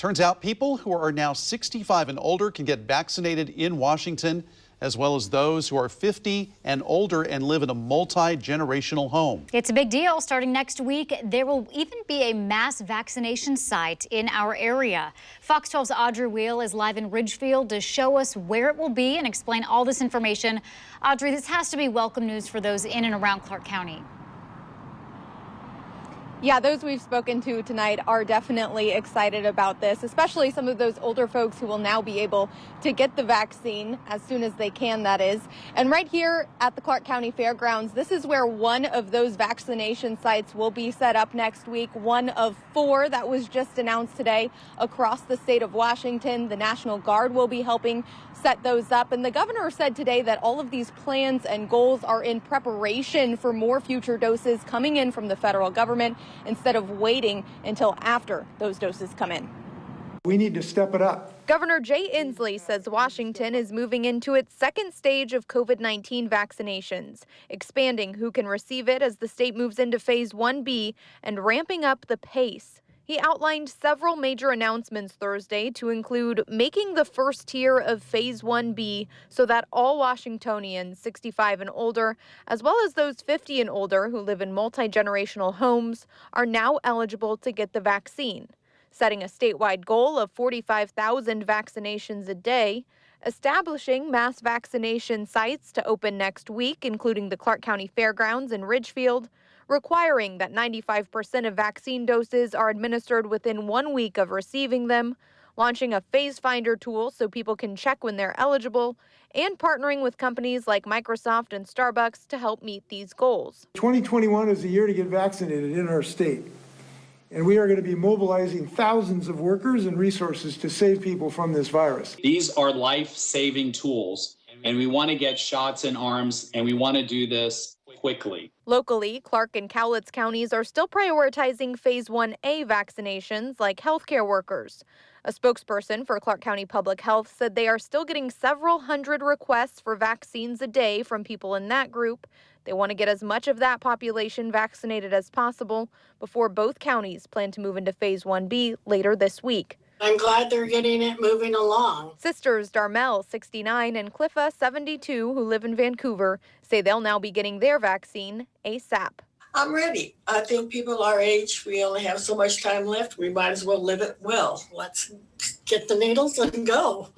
Turns out people who are now 65 and older can get vaccinated in Washington, as well as those who are 50 and older and live in a multi-generational home. It's a big deal. Starting next week, there will even be a mass vaccination site in our area. Fox 12's Audrey Wheel is live in Ridgefield to show us where it will be and explain all this information. Audrey, this has to be welcome news for those in and around Clark County. Yeah, those we've spoken to tonight are definitely excited about this, especially some of those older folks who will now be able to get the vaccine as soon as they can, that is. And right here at the Clark County Fairgrounds, this is where one of those vaccination sites will be set up next week, one of 4 that was just announced today across the state of Washington. The National Guard will be helping set those up. And the governor said today that all of these plans and goals are in preparation for more future doses coming in from the federal government, instead of waiting until after those doses come in. We need to step it up. Governor Jay Inslee says Washington is moving into its second stage of COVID-19 vaccinations, expanding who can receive it as the state moves into phase 1B and ramping up the pace. He outlined several major announcements Thursday to include making the first tier of phase 1B so that all Washingtonians 65 and older, as well as those 50 and older who live in multi-generational homes, are now eligible to get the vaccine, setting a statewide goal of 45,000 vaccinations a day, establishing mass vaccination sites to open next week, including the Clark County Fairgrounds in Ridgefield, requiring that 95% of vaccine doses are administered within 1 week of receiving them, launching a phase finder tool so people can check when they're eligible, and partnering with companies like Microsoft and Starbucks to help meet these goals. 2021 is the year to get vaccinated in our state. And we are going to be mobilizing thousands of workers and resources to save people from this virus. These are life-saving tools, and we want to get shots in arms, and we want to do this quickly. Locally, Clark and Cowlitz counties are still prioritizing phase 1A vaccinations like healthcare workers. A spokesperson for Clark County Public Health said they are still getting several hundred requests for vaccines a day from people in that group. They want to get as much of that population vaccinated as possible before both counties plan to move into phase 1B later this week. I'm glad they're getting it moving along. Sisters Darmel, 69, and Cliffa, 72, who live in Vancouver, say they'll now be getting their vaccine ASAP. I'm ready. I think people our age, we only have so much time left. We might as well live it well. Let's get the needles and go.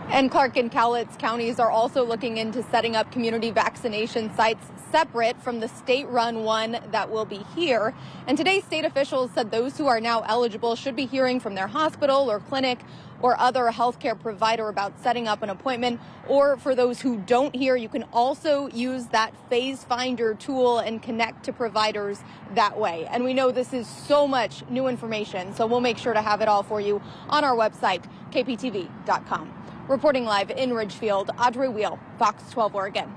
And Clark and Cowlitz counties are also looking into setting up community vaccination sites separate from the state-run one that will be here. And today, state officials said those who are now eligible should be hearing from their hospital or clinic or other healthcare provider about setting up an appointment. Or for those who don't hear, you can also use that phase finder tool and connect to providers that way. And we know this is so much new information, so we'll make sure to have it all for you on our website, kptv.com. Reporting live in Ridgefield, Audrey Wheel, Fox 12 Oregon.